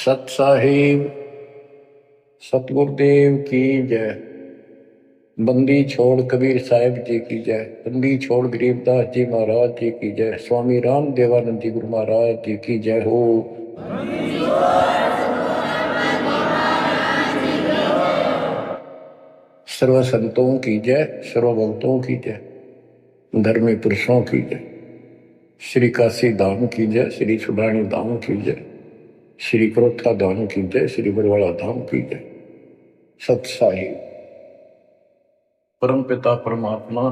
सत साहिब सतगुरुदेव की जय। बंदी छोड़ कबीर साहिब जी की जय। बंदी छोड़ गरीबदास जी महाराज जी की जय। स्वामी राम देवानंद जी गुरु महाराज जी की जय हो। सर्व संतों की जय, सर्व भक्तों की जय, धर्मी पुरुषों की जय। श्री काशी धाम की जय, श्री सुडानी धाम की जय, श्री क्रोथा धाम की जय, श्री बरवाड़ा धाम की जय। सत साहिब परम पिता परमात्मा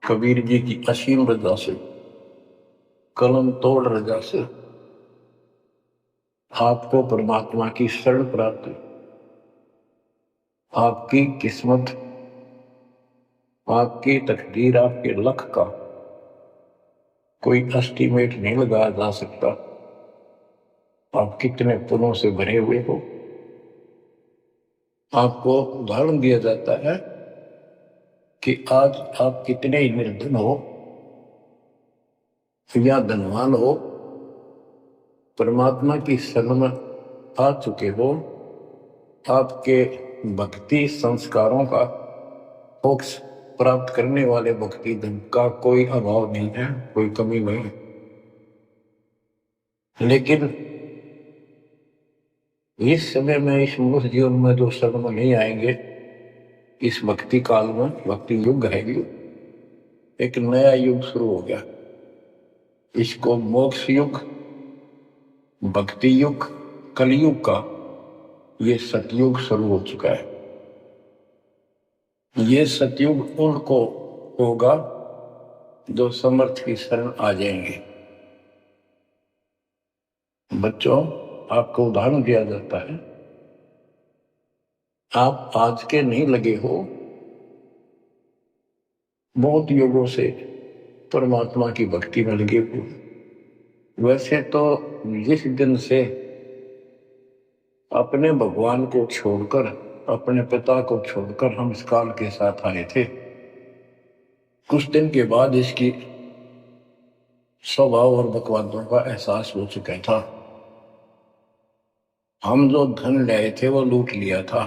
कबीर जी की असीम रजा से, कलम तोड़ रजा से आपको परमात्मा की शरण प्राप्त, आपकी किस्मत, आपकी तकदीर, आपके लक का कोई एस्टीमेट नहीं लगाया जा सकता। आप कितने पुण्यों से भरे हुए हो। आपको उदाहरण दिया जाता है कि आज आप कितने ही निर्धन हो या धनवान हो, परमात्मा की शरण में आ चुके हो। आपके भक्ति संस्कारों का मोक्ष प्राप्त करने वाले भक्ति धन का कोई अभाव नहीं है, कोई कमी नहीं है। लेकिन इस समय में, इस मनुष्य जीवन में जो शरण में नहीं आएंगे, इस भक्ति काल में, भक्ति युग है, एक नया युग शुरू हो गया। इसको मोक्ष युग, भक्ति युग, कलयुग का ये सतयुग शुरू हो चुका है। ये सतयुग उनको होगा जो समर्थ की शरण आ जाएंगे। बच्चों, आपको उदाहरण दिया जाता है, आप आज के नहीं लगे हो, बहुत युगों से परमात्मा की भक्ति में लगे हुए। वैसे तो जिस दिन से अपने भगवान को छोड़कर, अपने पिता को छोड़कर हम इस काल के साथ आए थे, कुछ दिन के बाद इसकी स्वभाव और बकवादों का एहसास हो चुका था। हम जो धन लाए थे वो लूट लिया था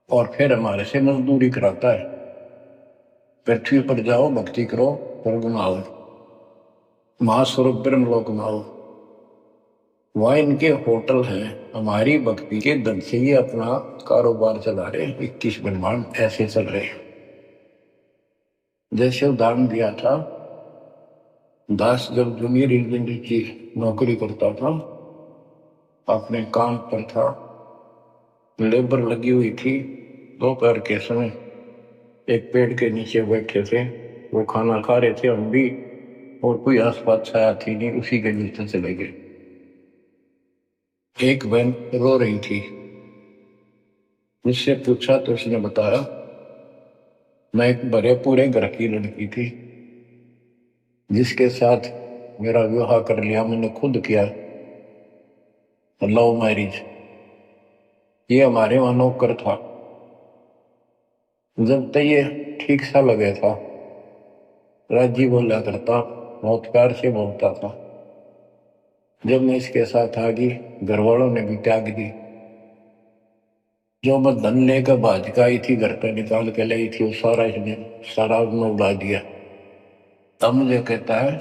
और फिर हमारे से मजदूरी कराता है। पृथ्वी पर जाओ, भक्ति करो, स्वर्ग में आओ, महास्वरूप ब्रह्मलोक में आओ। वहां इनके होटल हैं। हमारी भक्ति के धन से ये अपना कारोबार चला रहे हैं। 21 ब्रह्मांड ऐसे चल रहे हैं। जैसे उदाहरण दिया था, दास जब जूनियर इंजीनियर की नौकरी करता था, अपने काम पर था, लेबर लगी हुई थी, दोपहर के समय एक पेड़ के नीचे बैठे थे, वो खाना खा रहे थे, हम भी, और कोई आसपास छाया थी नहीं, उसी के नीचे चले गए। एक बहन रो रही थी, मुझसे पूछा तो उसने बताया, मैं एक बड़े पूरे घर की लड़की थी जिसके साथ मेरा विवाह कर लिया, मैंने खुद किया, लव मैरिज। ये हमारे वहां नौकर था। जब तक ये ठीक सा लगे था, राजी बोला करता, बहुत प्यार से बोलता था। जब मैं इसके साथ आ गई, घर वालों ने भी त्याग दी। जो मैं धन लेकर भाज का आई थी, घर पे निकाल के लाई थी, वो सारा इसने शराब में उड़ा दिया। तब मुझे कहता है,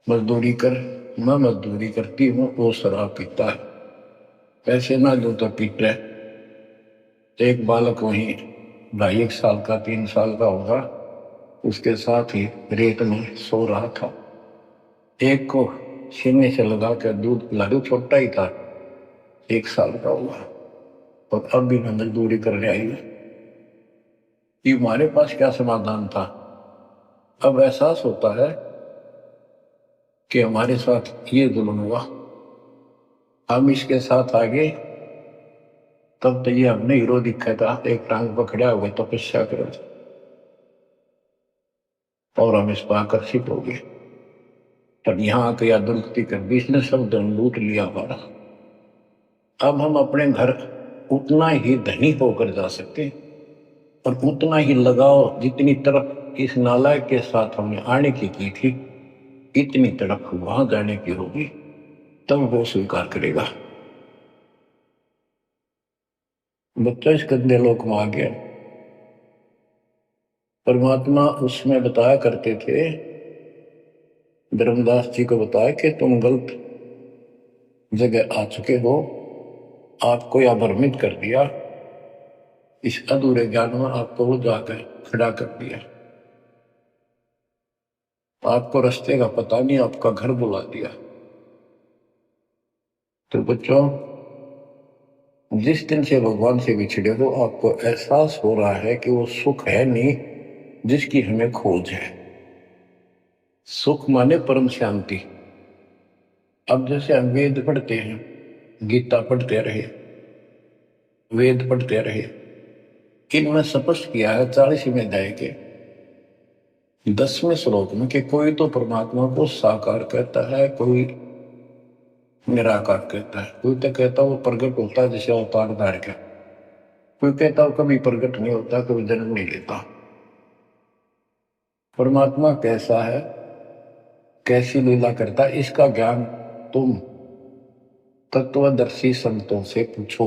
मजदूरी कर। मैं मजदूरी करती हूँ, वो शराब पीता है, पैसे ना दो तो पीट रहे। एक बालक वहीं 2.5 साल का, 3 साल का होगा, उसके साथ ही रेत में सो रहा था। एक को सीने से लगा कर दूध पिला दो, छोटा ही था, 1 साल का हुआ, और अब भी मजदूरी करने आई है। कि हमारे पास क्या समाधान था। अब एहसास होता है कि हमारे साथ ये जुल्म हुआ, हम इसके साथ आगे, तब तो ये हमने हीरो दिखा था, एक टांग पकड़ा हुआ तपस्या करो, और हम इस पर आकर्षित हो गए। तब यहाँ आकर या दुर्गति कर दी, इसने सब धन लूट लिया हमारा। अब हम अपने घर उतना ही धनी होकर जा सकते, और उतना ही लगाओ जितनी तरफ इस नालायक के साथ हमने आने की थी, इतनी तरफ वहां जाने की होगी। तब वो स्वीकार करेगा। बच्चा इस गंदे लोक में आ गया। परमात्मा उसमें बताया करते थे, धर्मदास जी को बताया कि तुम गलत जगह आ चुके हो, आपको यह भ्रमित कर दिया, इस अधूरे ज्ञान में आपको वो जाकर खड़ा कर दिया, आपको रास्ते का पता नहीं, आपका घर बुला दिया। तो बच्चों, जिस दिन से भगवान से बिछड़े हो, आपको एहसास हो रहा है कि वो सुख है नहीं जिसकी हमें खोज है। सुख माने परम शांति। अब जैसे हम वेद पढ़ते हैं, गीता पढ़ते रहे, वेद पढ़ते रहे, इनमें स्पष्ट किया है 40वें अध्याय के 10वें श्लोक में कि कोई तो परमात्मा को साकार कहता है, कोई निराकार कहता है, कोई तो कहता है वो प्रगट होता है जैसे अवतार धार के, कोई कहता है कभी प्रगट नहीं होता, कोई जन्म नहीं लेता। परमात्मा कैसा है, कैसी लीला करता है, इसका ज्ञान तुम तत्वदर्शी संतों से पूछो।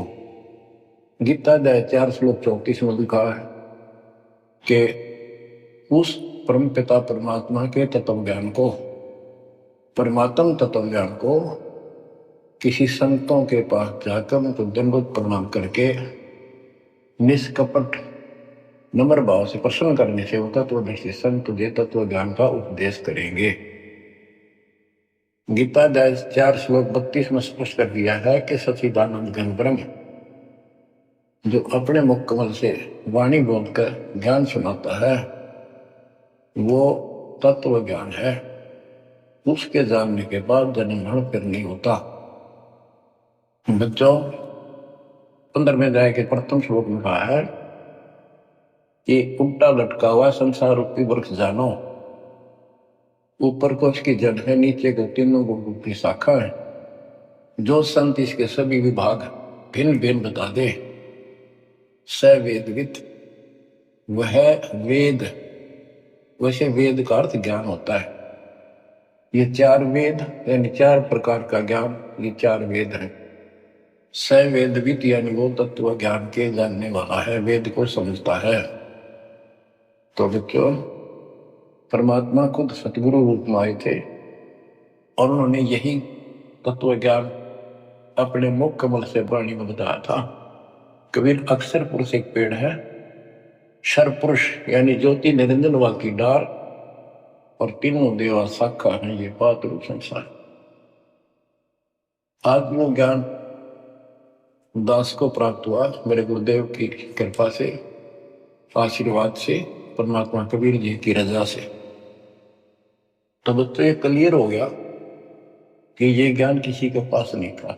गीता अध्याय 4 श्लोक 34 में लिखा है कि उस परम पिता परमात्मा के तत्व ज्ञान को, परमात्म तत्व ज्ञान को किसी संतों के पास जाकर उनको दंडवत प्रणाम करके निष्कपट नम्र भाव से प्रसन्न करने से वो तत्वदर्शी संत तुझे तत्व ज्ञान का उपदेश करेंगे। गीता अध्याय 4 श्लोक 32 में स्पष्ट कर दिया है कि सच्चिदानंद घन ब्रह्म जो अपने मुख कमल से वाणी बोलकर ज्ञान सुनाता है, वो तत्व ज्ञान है। उसके जानने के बाद जन्म मरण फिर नहीं होता। बच्चों, 15वें अध्याय के प्रथम श्लोक में कहा है कि उल्टा लटका हुआ संसार रूपी वृक्ष जानो, ऊपर को इसकी जड़ है, नीचे को तीनों गुण की शाखा है। जो संत इसके सभी विभाग भिन्न भिन्न बता दे, स वेदविद, वह वेद। वैसे वेद का अर्थ ज्ञान होता है। ये 4 वेद यानी 4 प्रकार का ज्ञान, ये 4 वेद है। स वेदविद यानी वो तत्व ज्ञान के जानने वाला है, वेद को समझता है। तो बच्चों, परमात्मा खुद सतगुरु रूप में आए थे और उन्होंने यही तत्व ज्ञान अपने मुख कमल से वाणी में बताया था। कबीर अक्षर पुरुष एक पेड़ है, शर पुरुष यानी ज्योति निरंजन वाल की डार, और तीनों देवा शाखा है ये बात रूप संसार। आत्मज्ञान दास को प्राप्त हुआ मेरे गुरुदेव की कृपा से, आशीर्वाद से, परमात्मा कबीर जी की रजा से। तो बच्चों ये क्लियर हो गया कि ये ज्ञान किसी के पास नहीं था,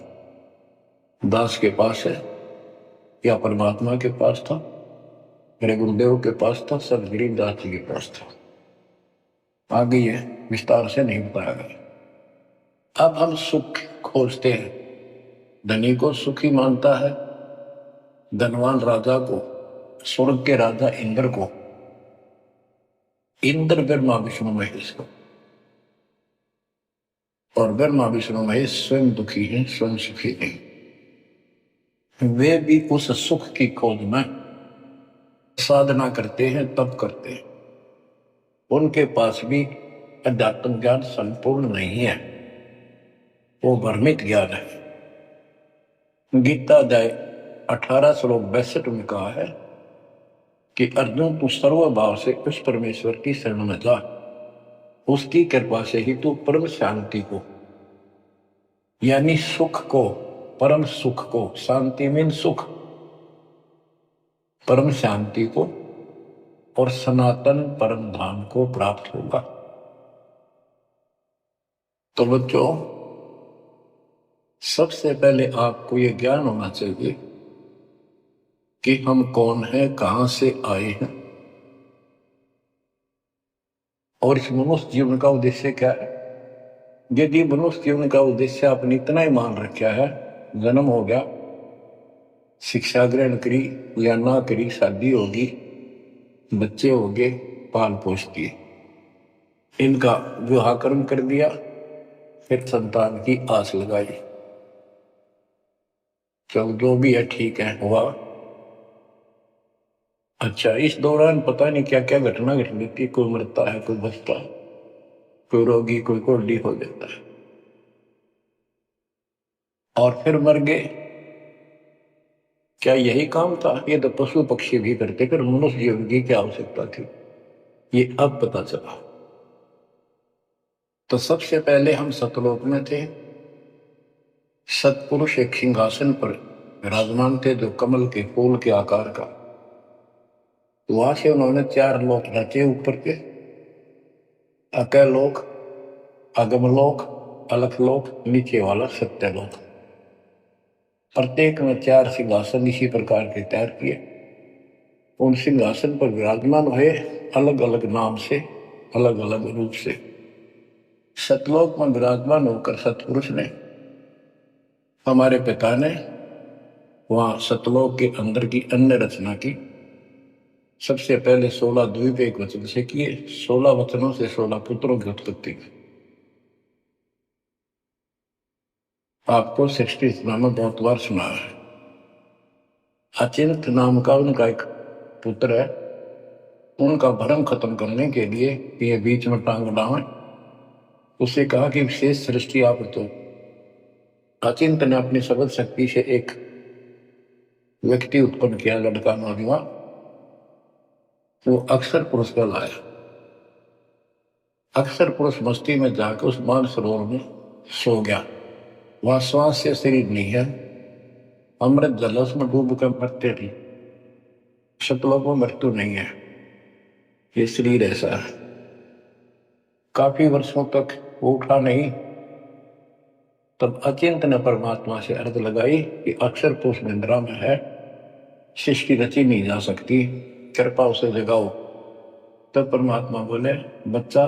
दास के पास है या परमात्मा के पास था, मेरे गुरुदेव के पास था, सब गरीबदास जी के पास था। आगे ये विस्तार से नहीं बताया गया। अब हम सुख खोजते हैं, धनी को सुखी मानता है, धनवान राजा को, स्वर्ग के राजा इंद्र को, इंद्र ब्रह्मा विष्णु महेश को, और ब्रह्मा विष्णु महेश स्वयं दुखी हैं, स्वयं सुखी नहीं। वे भी उस सुख की खोज में साधना करते हैं, तप करते हैं। उनके पास भी अध्यात्म ज्ञान संपूर्ण नहीं है, वो भ्रमित ज्ञान है। गीता अध्याय 18 श्लोक 62 में कहा है कि अर्जुन तू सर्वभाव से उस परमेश्वर की शरण में जा, उसकी कृपा से ही तू परम शांति को यानी सुख को, परम सुख को, शांति मीन सुख, परम शांति को और सनातन परम धाम को प्राप्त होगा। तो बच्चों, सबसे पहले आपको यह ज्ञान होना चाहिए कि हम कौन हैं, कहां से आए हैं और इस मनुष्य जीवन का उद्देश्य क्या है। यदि मनुष्य जीवन का उद्देश्य आपने इतना ही मान रखा है, जन्म हो गया, शिक्षा ग्रहण करी या ना करी, शादी होगी, बच्चे हो गए, पाल पोष दिए, इनका विवाह कर्म कर दिया, फिर संतान की आस लगाई। चल जो भी है ठीक है, हुआ। अच्छा, इस दौरान पता नहीं क्या क्या घटना घट जाती, कोई मरता है, कोई बचता है, कोई रोगी, कोई कोल्डी हो जाता है, और फिर मर गए। क्या यही काम था? ये तो पशु पक्षी भी करते, फिर मनुष्य जीवन की क्या आवश्यकता थी, ये अब पता चला। तो सबसे पहले हम सतलोक में थे। सतपुरुष एक सिंहासन पर विराजमान थे, जो कमल के फूल के आकार का। वहां से उन्होंने 4 लोक रचे ऊपर के, अकलोक, अगमलोक, अलखलोक, नीचे वाला सत्यलोक। प्रत्येक में 4 सिंहासन इसी प्रकार के तैयार किए। उन सिंहासन पर विराजमान हुए, अलग अलग नाम से, अलग अलग रूप से। सतलोक में विराजमान होकर सतपुरुष ने, हमारे पिता ने, वहां सतलोक के अंदर की अन्य रचना की। सबसे पहले 16 द्वीप एक वचन से किए, 16 वचनों से 16 पुत्रों की उत्पत्ति की। आपको सृष्टि रचना में बहुत बार सुना है। अचिंत नाम का उनका एक पुत्र है। उनका भ्रम खत्म करने के लिए ये बीच में टांग डावे, उससे कहा कि विशेष सृष्टि आप तो। अचिंत ने अपनी शब्द शक्ति से एक व्यक्ति उत्पन्न किया, लड़का नौजवान। वो अक्षर पुरुष का लाया। अक्षर पुरुष मस्ती में जाकर उस मानसरोवर में सो गया। वहां श्वास से शरीर नहीं है, अमृत जल उसमें डूब कर मरते नहीं। सतलोक में मृत्यु नहीं है, ये शरीर ऐसा है। काफी वर्षों तक वो उठा नहीं। तब अचिंत ने परमात्मा से अर्ज लगाई कि अक्षर पुरुष निंद्रा में है, सृष्टि रची नहीं जा सकती, कृपा उसे जगाओ। तब परमात्मा बोले, बच्चा,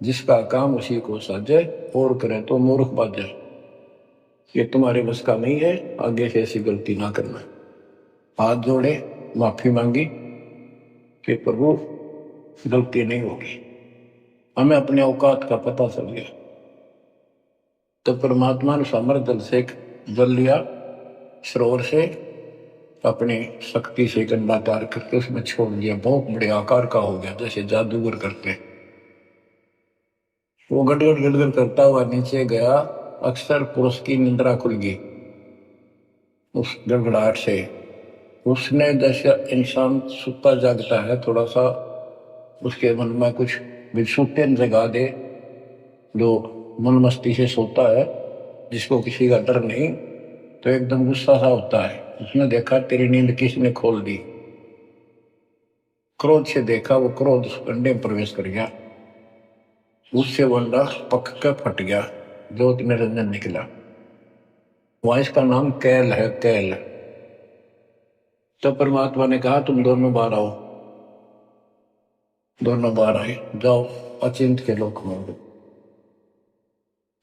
जिसका काम उसी को साजे, और करे तो मूर्ख बाजे। ये तुम्हारे बस का नहीं है, आगे से ऐसी गलती ना करना। हाथ जोड़े, माफी मांगी कि प्रभु गलती नहीं होगी, हमें अपने औकात का पता चल गया। तो परमात्मा ने समर्थ जल से जल लिया, सरोवर से अपनी शक्ति से गंडाकार करके उसमें छोड़ दिया। बहुत बड़े आकार का हो गया, जैसे जादूगर करते। वो गड़गड़ गड़गड़ करता हुआ नीचे गया। अक्षर पुरुष की निंद्रा खुल गई उस गड़गड़ाहट से। उसने, जैसे इंसान सुता जागता है, थोड़ा सा उसके मन में कुछ विक्षुप्ति जगा दे, जो मन मस्ती से सोता है, जिसको किसी का डर नहीं, तो एकदम गुस्सा सा होता है। उसने देखा तेरी नींद किसने खोल दी। क्रोध से देखा, वो क्रोध उस अंडे में प्रवेश कर गया। उससे वो अंडा पक कर फट गया, ज्योत निरंजन निकला। वहां इसका नाम कैल है, कैल। तो परमात्मा ने कहा तुम दोनों बाहर आओ। दोनों बाहर आए, जाओ अचिंत के लोक में।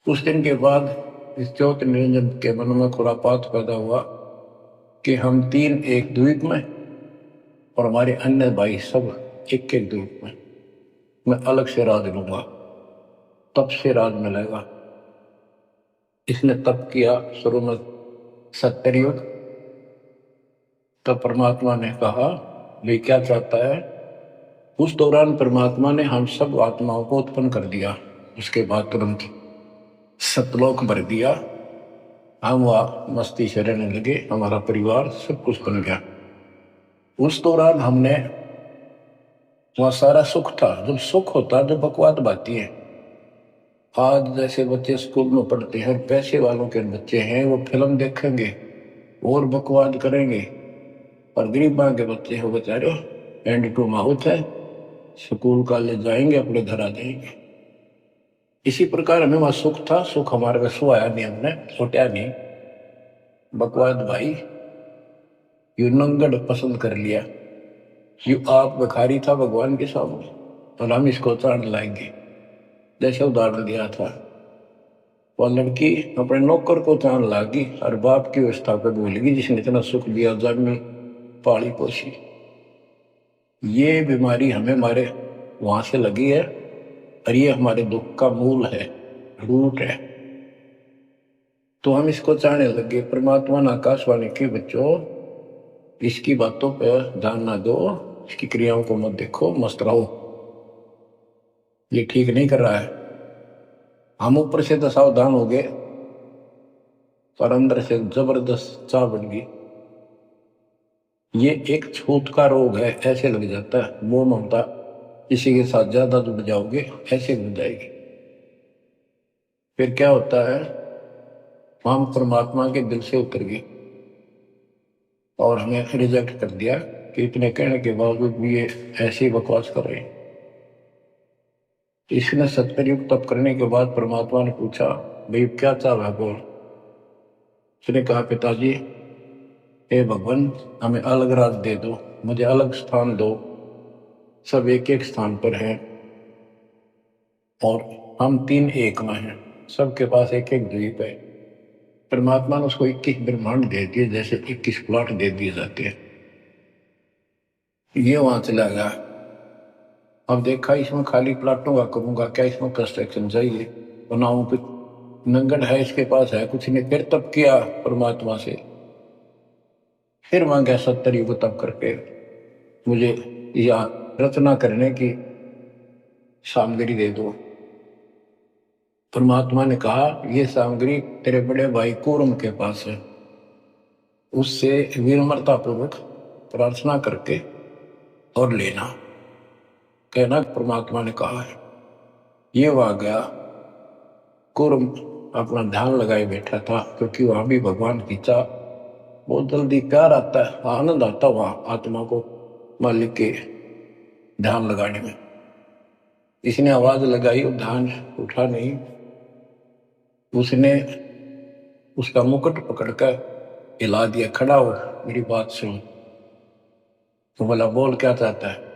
उस दिन के बाद इस ज्योत निरंजन के मन में खुरापात पैदा हुआ कि हम 3 एक द्वीप में, और हमारे अन्य भाई सब एक एक द्वीप में। मैं अलग से राज लूंगा, तप से राज मिलेगा। इसने तप किया शुरू में, सत्तर। तब परमात्मा ने कहा वे क्या चाहता है। उस दौरान परमात्मा ने हम सब आत्माओं को उत्पन्न कर दिया। उसके बाद तुरंत सतलोक भर दिया। हम वहां मस्ती से रहने लगे, हमारा परिवार सब कुछ बन गया। उस दौरान हमने, वहां सारा सुख था। जब सुख होता, जब बकवाद बाती है। आज जैसे बच्चे स्कूल में पढ़ते हैं, पैसे वालों के बच्चे हैं, वो फिल्म देखेंगे और बकवाद करेंगे, और गरीबा के बच्चे हो बेचारे एंड टू माउथ है, स्कूल कॉलेज जाएंगे, अपने घर आ जाएंगे। इसी प्रकार हमें वहां सुख था। सुख हमारे में सो आया नहीं, हमने सोचा नहीं। बकवाद भाई यू नंगड़ पसंद कर लिया। यू आप भिखारी था भगवान के सामने, और हम इसको चांद लाएंगे। जैसे उदाहरण दिया था, वह लड़की अपने नौकर को चांद लागी और बाप की व्यवस्था को भूलेगी, जिसने इतना सुख दिया, जमी पाली पोसी। ये बीमारी हमें हमारे वहां से लगी है, और ये हमारे दुख का मूल है। रूट है। तो हम इसको चाहने लगे। परमात्मा ने आकाशवाणी की, बच्चों इसकी बातों पर ध्यान ना दो, इसकी क्रियाओं को मत देखो, मस्त रहो, ये ठीक नहीं कर रहा है। हम ऊपर से तो सावधान हो गए, पर अंदर से जबरदस्त चाह बढ़ गई। ये एक छूत का रोग है, ऐसे लग जाता है, वो ममता किसी के साथ ज्यादा जुड़ जाओगे ऐसे मिल जाएगी। फिर क्या होता है, हम परमात्मा के दिल से उतर गए और हमें रिजेक्ट कर दिया कि इतने कहने के बावजूद भी ये ऐसे ही बकवास कर रहे हैं। इसने 70 युग तप करने के बाद परमात्मा ने पूछा, भाई क्या चाह रहा है बोल। उसने कहा, पिताजी हे भगवान, हमें अलग राज दे दो, मुझे अलग स्थान दो, सब एक एक स्थान पर हैं और हम 3 एक में हैं, सबके पास एक एक द्वीप है। परमात्मा ने उसको 21 ब्रह्मांड दे दिए, जैसे 21 प्लॉट दे दिए जाते हैं। ये वहां चला गया। अब देखा इसमें खाली प्लाटों का करूंगा क्या, इसमें कंस्ट्रक्शन चाहिए बनाऊं, कुछ नंगन है इसके पास है कुछ नहीं। फिर तब किया परमात्मा से, फिर मांगा 70 युग तब करके मुझे या रचना करने की सामग्री दे दो। परमात्मा ने कहा, ये सामग्री तेरे बड़े भाई कूर्म के पास है, उससे विनम्रता पूर्वक प्रार्थना करके और लेना, कहना परमात्मा ने कहा है। ये वहां गया, कूर्म अपना ध्यान लगाए बैठा था, क्योंकि वहां भी भगवान की चाह बहुत जल्दी प्यार आता है, आनंद आता वहां आत्मा को मालिक के ध्यान लगाने में। इसने आवाज लगाई और ध्यान उठा नहीं, उसने उसका मुकुट पकड़कर हिला दिया, खड़ा हो मेरी बात सुन। तो बोला, बोल क्या चाहता है।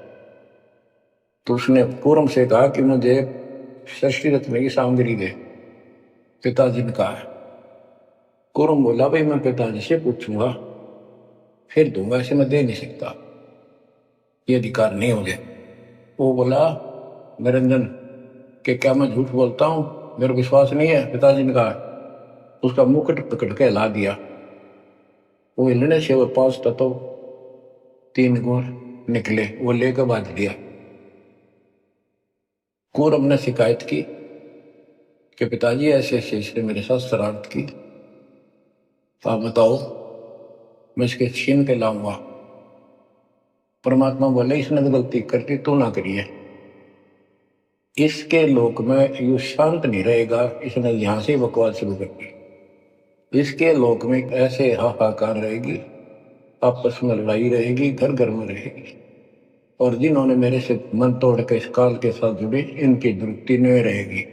तो उसने पूर्व से कहा कि मुझे सृष्टि रत्न की सामग्री दे, पिताजी ने कहा है। कुरम बोला, भाई मैं पिताजी से पूछूंगा फिर दूंगा, ऐसे मैं दे नहीं सकता, ये अधिकार नहीं हो गया। वो बोला, निरंजन कि क्या मैं झूठ बोलता हूं, मेरे को विश्वास नहीं है। पिताजी ने कहा। उसका मुकुट पकड़ के हिला दिया, वो हिलने से वो 5 तत्व 3 गुण निकले, वो लेकर बांध दिया। कौरव ने शिकायत की कि पिताजी ऐसे ऐसे इसने मेरे साथ शरारत की, तो आप बताओ मैं इसके छीन के लाऊंगा। परमात्मा बोले, इसने तो गलती करती, तू ना करिए। इसके लोक में यू शांत नहीं रहेगा, इसने यहां से बकवास शुरू कर दी। इसके लोक में ऐसे हाहाकार रहेगी, आपस में लड़ाई रहेगी, घर घर में रहेगी, और जिन्होंने मेरे से मन तोड़ के इस काल के साथ जुड़े, इनकी दुरुक्ति नहीं रहेगी।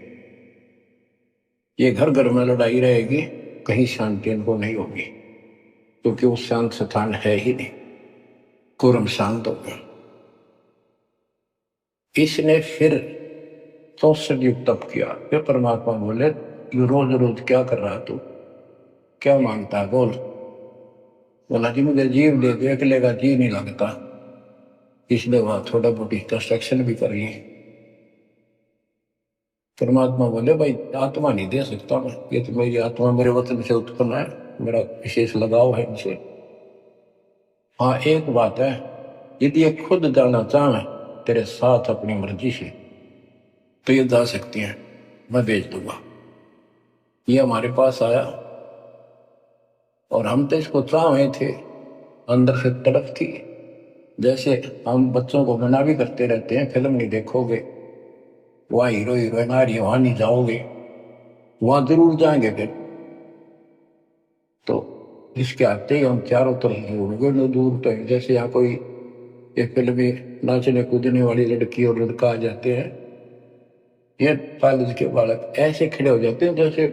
ये घर घर में लड़ाई रहेगी, कहीं शांति इनको नहीं होगी, क्योंकि वो शांत स्थान है ही नहीं। कुरम शांत हो गया। इसने फिर 64 युग तप किया। फिर परमात्मा बोले, यू रोज रोज क्या कर रहा तू, क्या मांगता है बोल। बोला, जी मुझे जीव दे दो, अकेले का जी नहीं लगता, इसलिए वहां थोड़ा बहुत कंस्ट्रक्शन भी करिए। परमात्मा बोले, भाई आत्मा नहीं दे सकता मैं, ये तो मेरी आत्मा मेरे वतन से उत्पन्न है, मेरा विशेष लगाव है इनसे। हाँ एक बात है, यदि ये खुद जाना चाहे तेरे साथ अपनी मर्जी से, तो ये जा सकती हैं, मैं भेज दूंगा। ये हमारे पास आया और हम तो इसको चाहे थे, अंदर से तड़प थी। जैसे हम बच्चों को मना भी करते रहते हैं, फिल्म नहीं देखोगे, वहाँ हीरो हीरोइन आ रही है, वहां नहीं जाओगे, वहां जरूर जाएंगे। फिर तो इसके आते ही हम चारों तरफ ढूंढोगे दूर तक। जैसे यहाँ कोई एक फिल्म में नाचने कूदने वाली लड़की और लड़का आ जाते हैं, ये कॉलेज के बालक ऐसे खड़े हो जाते हैं जैसे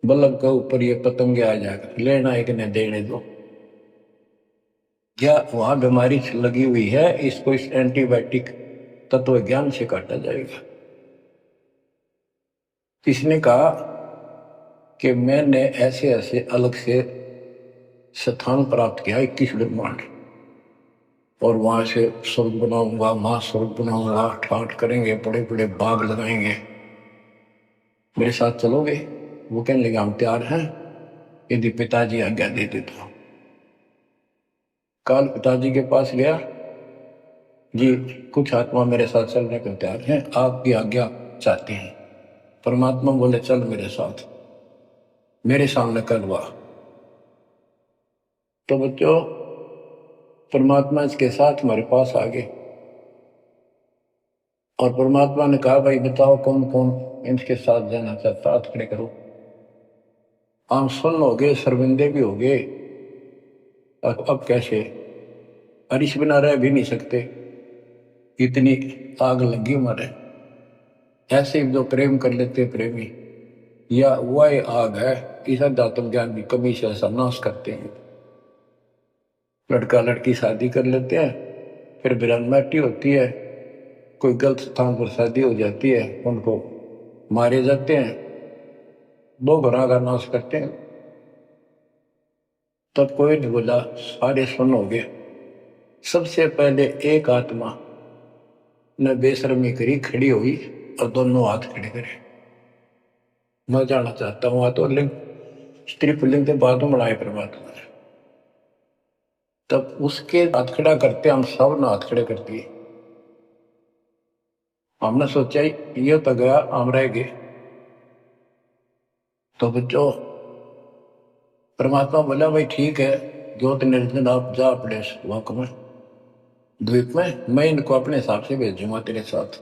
बल्लभ के ऊपर ये पतंगे आ जाएगा, लेना एक ने देने दो। या वहां बीमारी लगी हुई है, इसको इस एंटीबायोटिक तत्व ज्ञान से काटा जाएगा। इसने कहा कि मैंने ऐसे ऐसे अलग से स्थान प्राप्त किया 21 ब्रह्मांड, और वहां से स्वर्ग बनाऊंगा, महास्वर्ग बनाऊंगा, ठाट करेंगे, बड़े बड़े बाग लगाएंगे, मेरे साथ चलोगे? वो कहने लगे हम तैयार हैं यदि पिताजी आज्ञा दे दे तो। काल पिताजी के पास गया, जी कुछ आत्मा मेरे साथ चलने को तैयार हैं, आपकी आज्ञा चाहते हैं। परमात्मा बोले चल मेरे साथ, मेरे सामने करवा। तो बच्चों परमात्मा इसके साथ हमारे पास आ गए और परमात्मा ने कहा भाई बताओ कौन कौन इनके साथ जाना चाहता, हाथ खड़े करो। हम सुन्न हो गए, शर्मिंदे भी हो गए। अब कैसे, अरिश बिना रह भी नहीं सकते, इतनी आग लगी हमारे। ऐसे जो प्रेम कर लेते प्रेमी, या वह आग है इस अध्यात्म ज्ञान की कमी से ऐसा नाश करते हैं। लड़का लड़की शादी कर लेते हैं, फिर बिरानमाटी होती है, कोई गलत स्थान पर शादी हो जाती है, उनको मारे जाते हैं, दो घरों का नाश करते हैं। तब कोई नहीं बोला, सारे सुन हो गए। सबसे पहले एक आत्मा ने बेशर्मी करी, खड़ी हुई और दोनों हाथ खड़े करे। मैं जाना चाहता हूं, तो लिंग स्त्री पुल्लिंग के बाद में बनाए परमात्मा ने। तब उसके हाथ खड़ा करते हम सब ने हाथ खड़े कर दिए। हमने सोचा ये तो गया, हम रह गए। तो बच्चों परमात्मा बोला भाई ठीक है, ज्योत निर्जन आप जा अपने वाक में द्वीप में, मैं इनको अपने हिसाब से भेजूंगा तेरे साथ।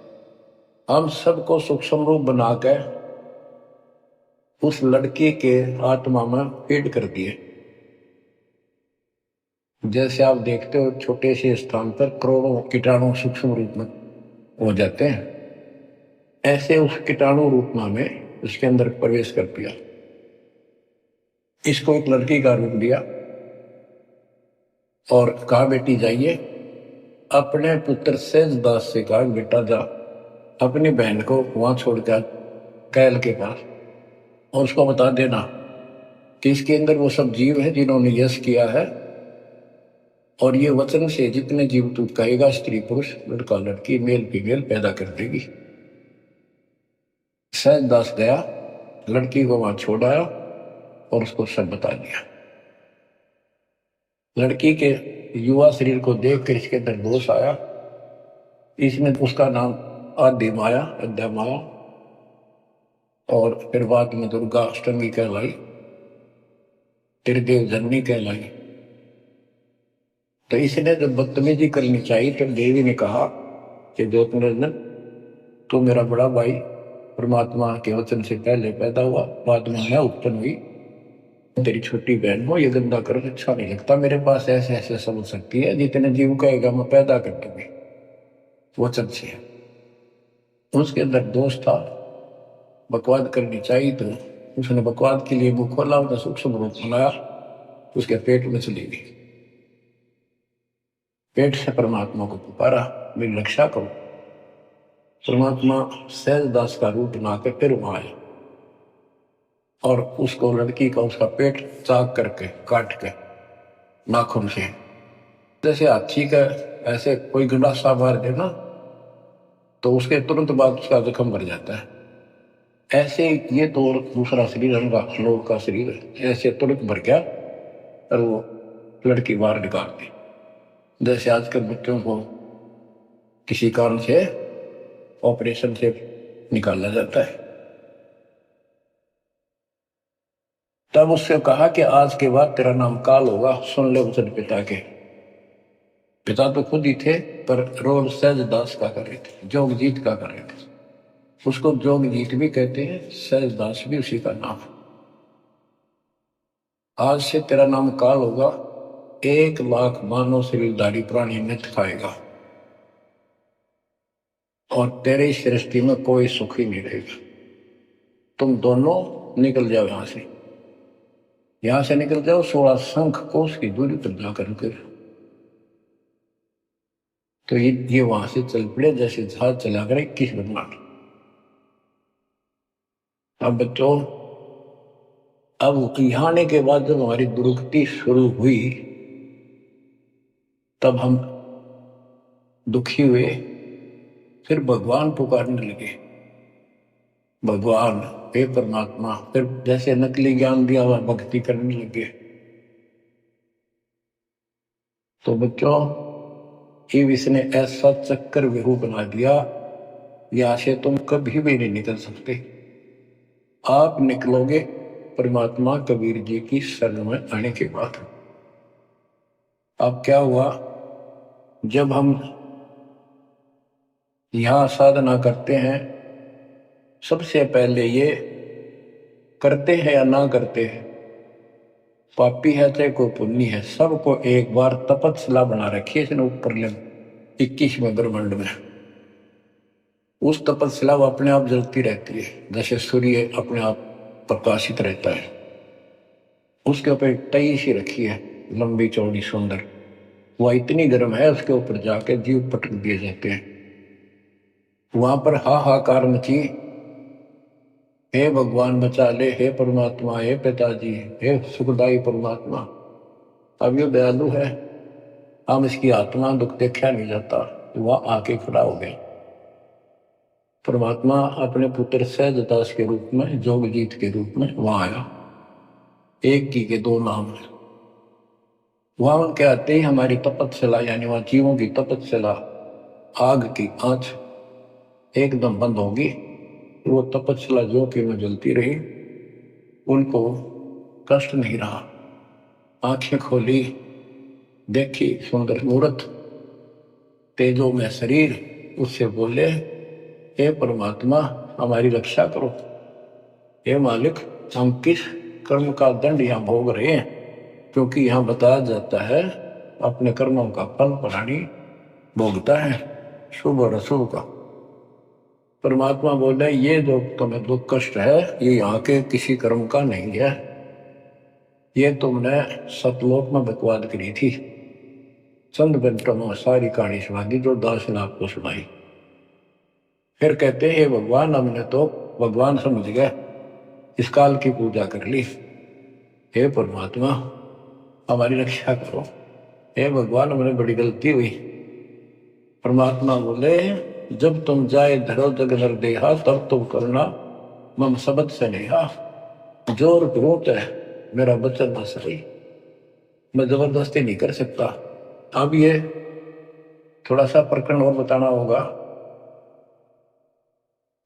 हम सबको सूक्ष्म रूप बनाकर उस लड़की के आत्मा में फीड कर दिए। जैसे आप देखते हो छोटे से स्थान पर करोड़ों कीटाणु सूक्ष्म रूप में हो जाते हैं, ऐसे उस कीटाणु रूप में उसके अंदर प्रवेश कर दिया। इसको एक लड़की का रूप दिया और कहा बेटी जाइए, अपने पुत्र सेजदास से कहा बेटा जा अपनी बहन को वहां छोड़कर कैल के पास, और उसको बता देना कि इसके अंदर वो सब जीव है जिन्होंने यश किया है, और ये वचन से जितने जीव तू कहेगा स्त्री पुरुष लड़का लड़की मेल फीमेल पैदा कर देगी। सहजदास गया, लड़की को वहां छोड़ आया और उसको सब बता दिया। लड़की के युवा शरीर को देखकर इसके अंदर दोष आया, इसने उसका नाम आदि माया अध्या माया और फिर बाद में दुर्गा अष्टमी कहलाई, त्रिदेव जननी कहलाई। तो इसने जब बदतमीजी करनी चाहिए तो देवी ने कहा कि ज्योतिर्नंदन तू मेरा बड़ा भाई परमात्मा के वचन से पहले पैदा हुआ, बाद में मैं उत्पन्न हुई, तेरी छोटी बहन हो, ये गंदा कर अच्छा नहीं लगता, मेरे पास ऐसे ऐसे समझ सकती है, जितने जीव कहेगा मैं पैदा कर दूंगी वचन से। उसके अंदर दोष था, बकवाद करनी चाहिए तो उसने बकवाद के लिए मुंह खोला, उसने सूक्ष्म रूप बनाया, उसके पेट में चली गई। पेट से परमात्मा को पुकारा मेरी रक्षा करो। परमात्मा सहजदास का रूप बनाकर फिर वहां आए और उसको लड़की का उसका पेट चाक करके काट के नाखून से, जैसे हाथी का ऐसे कोई गंडासा मार दे ना तो उसके तुरंत बाद उसका जख्म भर जाता है, ऐसे ये तो दूसरा शरीर रंगा लोग का शरीर ऐसे तुरंत भर गया और वो लड़की बाहर निकाल दी। जैसे आजकल बच्चों को किसी कारण से ऑपरेशन से निकाला जाता है। तब उससे कहा कि आज के बाद तेरा नाम काल होगा, सुन ले वचन पिता के। पिता तो खुद ही थे पर रोल सहजदास का कर रहे थे, जोगजीत का कर रहे थे, उसको जोगजीत भी कहते हैं, सहजदास भी उसी का नाम है। आज से तेरा नाम काल होगा, 1,00,000 मानव शरीरधारी प्राणी नित खाएगा और तेरे इस सृष्टि में कोई सुख ही नहीं रहेगा। तुम दोनों निकल जाओ यहां से निकल जाओ, 16 शंख कोस की दूरी पर जाकर रुके। तो ये वहां से चल पड़े जैसे जहाज चला कर 21 ब्रह्मांड। अब बच्चों अब यहां आने के बाद जब हमारी दुर्गति शुरू हुई तब हम दुखी हुए, फिर भगवान पुकारने लगे भगवान, हे परमात्मा। फिर जैसे नकली ज्ञान दिया हुआ भक्ति करने लगे। तो बच्चों, शिव इसने ऐसा चक्कर व्यू बना दिया, यहां से तुम कभी भी नहीं निकल सकते। आप निकलोगे परमात्मा कबीर जी की शरण में आने के बाद। अब क्या हुआ, जब हम यहां साधना करते हैं, सबसे पहले ये करते हैं या ना करते हैं, पापी है चाहे कोई पुण्य है, सबको एक बार तपस्या बना रखी है इसने ऊपर ले 21वें ब्रह्मांड में। उस तपस्या वो अपने आप जलती रहती है, जैसे सूर्य अपने आप प्रकाशित रहता है। उसके ऊपर एक तई सी रखी है, लंबी चौड़ी सुंदर, वह इतनी गर्म है, उसके ऊपर जाके जीव पटक दिए जाते हैं। वहां पर हाहाकार मची, हे भगवान बचा ले, हे परमात्मा, हे पिताजी, हे सुखदाई परमात्मा। अब ये दयालु है, हम इसकी आत्मा दुख देखा नहीं जाता। वह आके खड़ा हो गया। परमात्मा अपने पुत्र सहजदास के रूप में, जोगजीत के रूप में वहां आया। एक की के दो नाम है। वहां के आते ही हमारी तपस्या, यानी वहां जीवों की तपस्या, आग की आंच एकदम बंद होगी। वो तपस्या जो कि में जलती रही, उनको कष्ट नहीं रहा। आंखें खोली, देखी सुंदर मूर्त, तेजो में शरीर, उससे बोले, हे परमात्मा हमारी रक्षा करो। हे मालिक, हम किस कर्म का दंड यहां भोग रहे हैं, क्योंकि यहां बताया जाता है अपने कर्मों का फल प्राणी भोगता है, शुभ और अशुभ का। परमात्मा बोले, ये जो तुम्हें दुख कष्ट है, ये यहाँ के किसी कर्म का नहीं है, ये तुमने सतलोक में बकवाद करी थी। चंद घंटों में सारी कहानी सुना दी जो दास ने आपको सुनाई। फिर कहते हैं, भगवान हमने तो भगवान समझ गए, इस काल की पूजा कर ली। हे परमात्मा हमारी रक्षा करो। हे भगवान हमने बड़ी गलती हुई। परमात्मा बोले, जब तुम जाए धरो जग नर देहा, तब तुम करना मम शब्द से नेहा। जोर ग्रोत है, मेरा वचन न सही, मैं जबरदस्ती नहीं कर सकता। अब ये थोड़ा सा प्रकरण और बताना होगा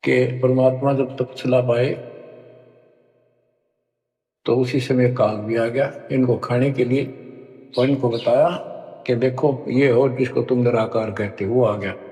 कि परमात्मा जब तक चला पाए, तो उसी समय काल भी आ गया इनको खाने के लिए, और इनको बताया कि देखो ये हो जिसको तुम निराकार कहते हो, वो आ गया।